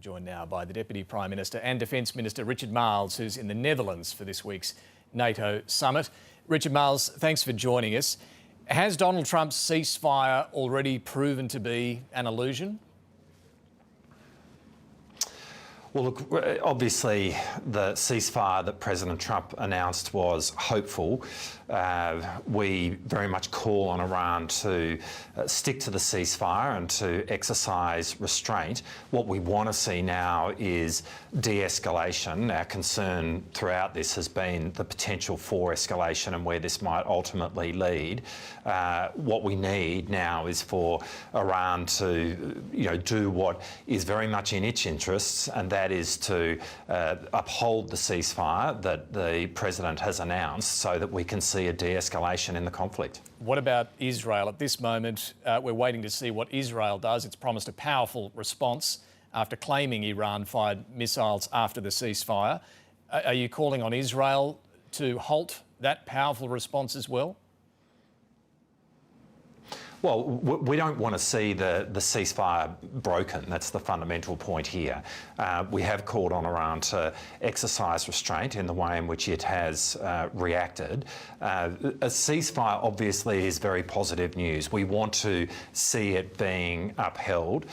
I'm joined now by the Deputy Prime Minister and Defence Minister Richard Marles, who's in the Netherlands for this week's NATO summit. Richard Marles, thanks for joining us. Has Donald Trump's ceasefire already proven to be an illusion? Well, look, obviously the ceasefire that President Trump announced was hopeful. We very much call on Iran to stick to the ceasefire and to exercise restraint. What we want to see now is de-escalation. Our concern throughout this has been the potential for escalation and where this might ultimately lead. What we need now is for Iran to, do what is very much in its interests, and that is to uphold the ceasefire that the President has announced so that we can see a de-escalation in the conflict. What about Israel? At this moment, we're waiting to see what Israel does. It's promised a powerful response after claiming Iran fired missiles after the ceasefire. Are you calling on Israel to halt that powerful response as well? Well, we don't want to see the ceasefire broken. That's the fundamental point here. We have called on Iran to exercise restraint in the way in which it has reacted. A ceasefire obviously is very positive news. We want to see it being upheld.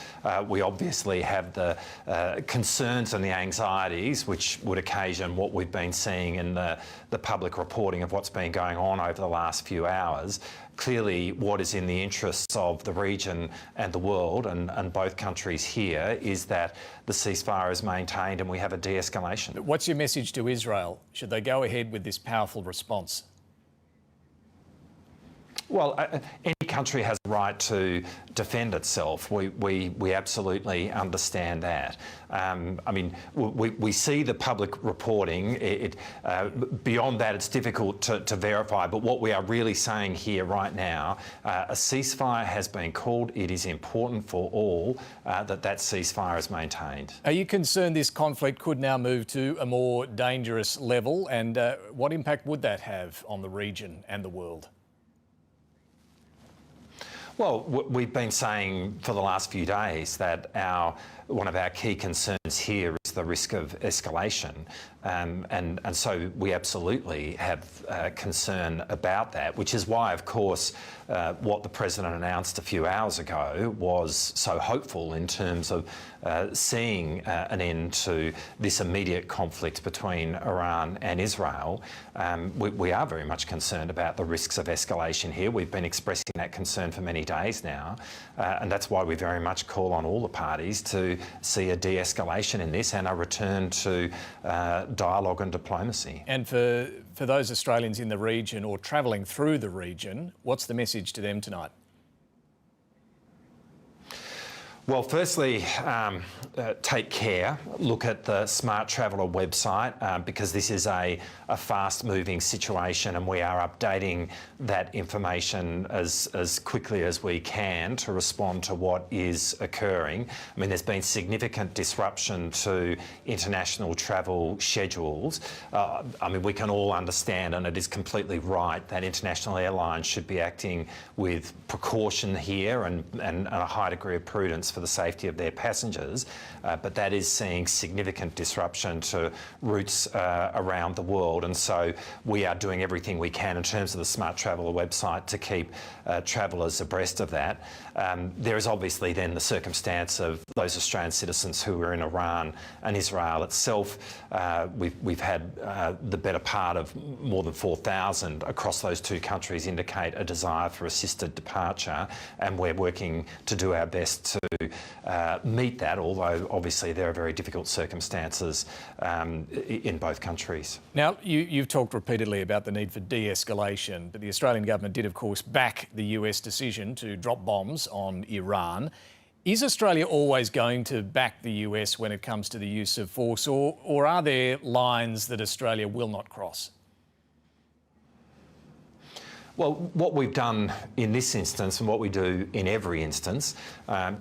We obviously have the concerns and the anxieties which would occasion what we've been seeing in the public reporting of what's been going on over the last few hours. Clearly, what is in the interests of the region and the world, and both countries here, is that the ceasefire is maintained and we have a de-escalation. What's your message to Israel? Should they go ahead with this powerful response? Well, any country has a right to defend itself. We absolutely understand that. I mean, we see the public reporting. Beyond that, it's difficult to verify. But what we are really saying here right now, a ceasefire has been called. It is important for all that ceasefire is maintained. Are you concerned this conflict could now move to a more dangerous level? And what impact would that have on the region and the world? Well, we've been saying for the last few days that one of our key concerns here is the risk of escalation. And so we absolutely have concern about that, which is why, of course, what the President announced a few hours ago was so hopeful in terms of seeing an end to this immediate conflict between Iran and Israel. We are very much concerned about the risks of escalation here. We've been expressing that concern for many days now, and that's why we very much call on all the parties to see a de-escalation in this and a return to dialogue and diplomacy. And for those Australians in the region or travelling through the region, what's the message to them tonight? Well, firstly, take care. Look at the Smart Traveller website because this is a fast-moving situation, and we are updating that information as quickly as we can to respond to what is occurring. I mean, there's been significant disruption to international travel schedules. I mean, we can all understand, and it is completely right, that international airlines should be acting with precaution here and a high degree of prudence for the safety of their passengers, but that is seeing significant disruption to routes around the world, and so we are doing everything we can in terms of the Smart Traveller website to keep travellers abreast of that. There is obviously then the circumstance of those Australian citizens who are in Iran and Israel itself. We've had the better part of more than 4,000 across those two countries indicate a desire for assisted departure, and we're working to do our best to meet that, although obviously there are very difficult circumstances in both countries. Now, you've talked repeatedly about the need for de-escalation, but the Australian government did, of course, back the US decision to drop bombs on Iran. Is Australia always going to back the US when it comes to the use of force, or are there lines that Australia will not cross? Well, what we've done in this instance and what we do in every instance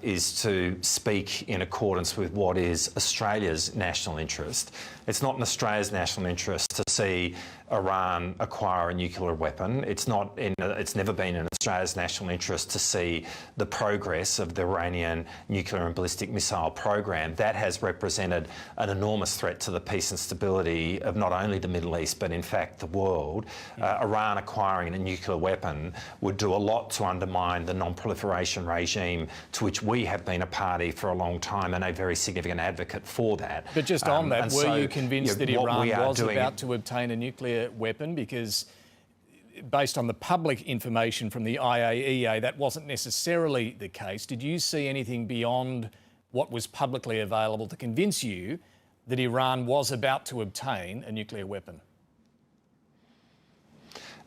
is to speak in accordance with what is Australia's national interest. It's not in Australia's national interest to see Iran acquire a nuclear weapon. It's never been in Australia's national interest to see the progress of the Iranian nuclear and ballistic missile program. That has represented an enormous threat to the peace and stability of not only the Middle East, but in fact the world. Iran acquiring a nuclear weapon would do a lot to undermine the non-proliferation regime to which we have been a party for a long time and a very significant advocate for that. But just on that, were you convinced that Iran was about to obtain a nuclear weapon? Because based on the public information from the IAEA, that wasn't necessarily the case. Did you see anything beyond what was publicly available to convince you that Iran was about to obtain a nuclear weapon?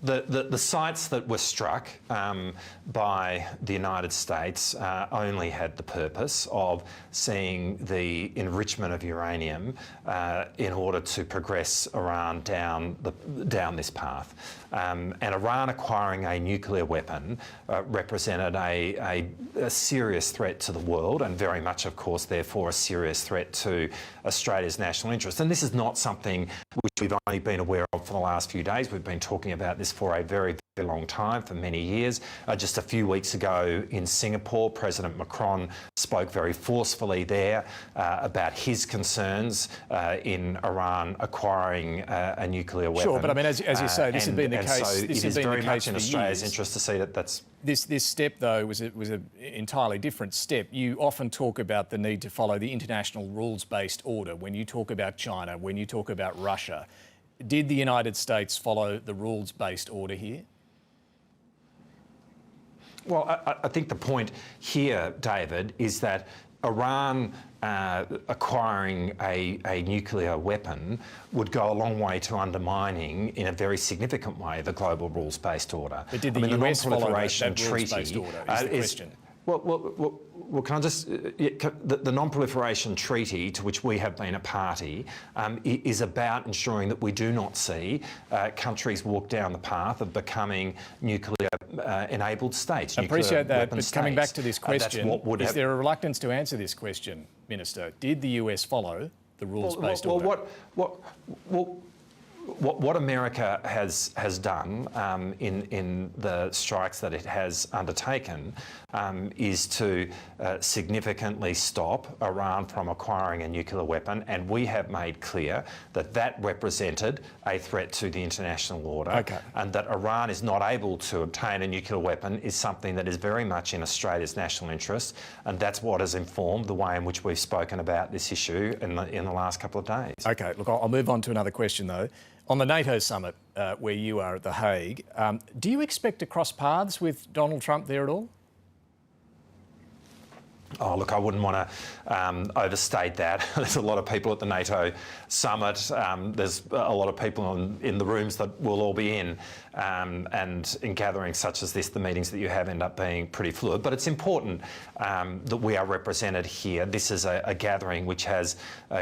The sites that were struck by the United States only had the purpose of seeing the enrichment of uranium in order to progress Iran down this path. And Iran acquiring a nuclear weapon represented a serious threat to the world, and very much, of course, therefore, a serious threat to Australia's national interest. And this is not something which we've only been aware of for the last few days. We've been talking about this for a very, very long time, for many years. Just a few weeks ago in Singapore, President Macron spoke very forcefully there about his concerns in Iran acquiring a nuclear weapon. Sure, but I mean, as you say, this had been the case. So it is very much in Australia's interest to see that that's... This step, though, was an entirely different step. You often talk about the need to follow the international rules-based order when you talk about China, when you talk about Russia. Did the United States follow the rules-based order here? Well, I think the point here, David, is that Iran acquiring a nuclear weapon would go a long way to undermining, in a very significant way, the global rules-based order. But did the US follow that rules-based order, is the question? Well, can I just... the Non-Proliferation Treaty, to which we have been a party, is about ensuring that we do not see countries walk down the path of becoming nuclear-enabled states. I appreciate that, but coming back to this question, is there a reluctance to answer this question, Minister? Did the US follow the rules-based order? What America has done in the strikes that it has undertaken is to significantly stop Iran from acquiring a nuclear weapon, and we have made clear that that represented a threat to the international order, and that Iran is not able to obtain a nuclear weapon is something that is very much in Australia's national interest, and that's what has informed the way in which we've spoken about this issue in the last couple of days. OK, look, I'll move on to another question, though. On the NATO summit, where you are at The Hague, do you expect to cross paths with Donald Trump there at all? Oh, look, I wouldn't want to overstate that. There's a lot of people at the NATO summit. There's a lot of people in the rooms that we'll all be in. And in gatherings such as this, the meetings that you have end up being pretty fluid. But it's important that we are represented here. This is a gathering which has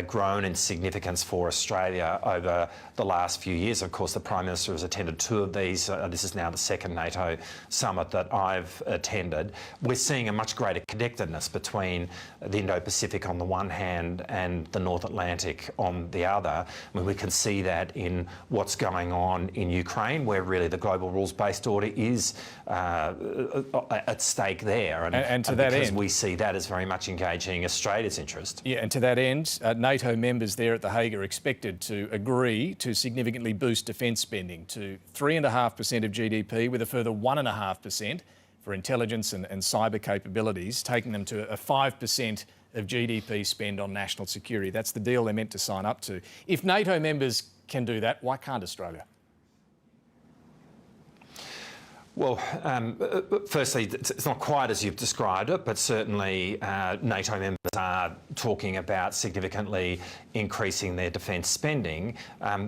grown in significance for Australia over the last few years. Of course, the Prime Minister has attended 2 of these. This is now the 2nd NATO summit that I've attended. We're seeing a much greater connectedness between the Indo-Pacific on the one hand and the North Atlantic on the other. I mean, we can see that in what's going on in Ukraine, where really the global rules-based order is at stake there. And to that end, we see that as very much engaging Australia's interest. Yeah, and to that end, NATO members there at The Hague are expected to agree to significantly boost defence spending to 3.5% of GDP, with a further 1.5% for intelligence and cyber capabilities, taking them to a 5% of GDP spend on national security. That's the deal they're meant to sign up to. If NATO members can do that, why can't Australia? Well, firstly, it's not quite as you've described it, but certainly NATO members are talking about significantly increasing their defence spending.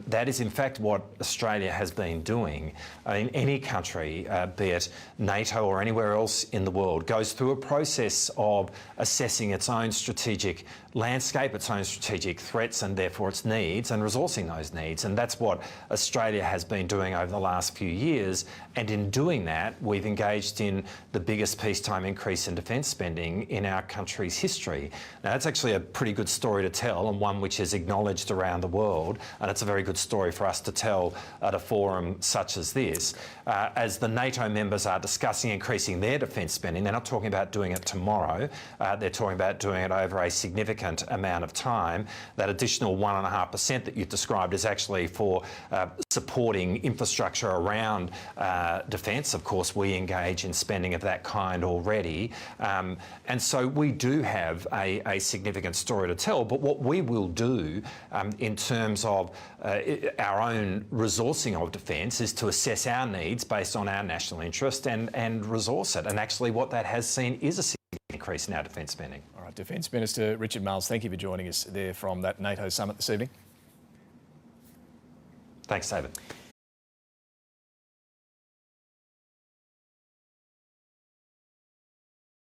That is, in fact, what Australia has been doing. In any country, be it NATO or anywhere else in the world, goes through a process of assessing its own strategic landscape, its own strategic threats, and therefore its needs, and resourcing those needs. And that's what Australia has been doing over the last few years. And in doing doing that, we've engaged in the biggest peacetime increase in defence spending in our country's history. Now, that's actually a pretty good story to tell, and one which is acknowledged around the world, and it's a very good story for us to tell at a forum such as this. As the NATO members are discussing increasing their defence spending, they're not talking about doing it tomorrow, they're talking about doing it over a significant amount of time. That additional 1.5% that you described is actually for supporting infrastructure around defence. Of course, we engage in spending of that kind already. And so we do have a significant story to tell. But what we will do in terms of our own resourcing of defence is to assess our needs based on our national interest and resource it. And actually what that has seen is a significant increase in our defence spending. All right, Defence Minister Richard Marles, thank you for joining us there from that NATO summit this evening. Thanks, David.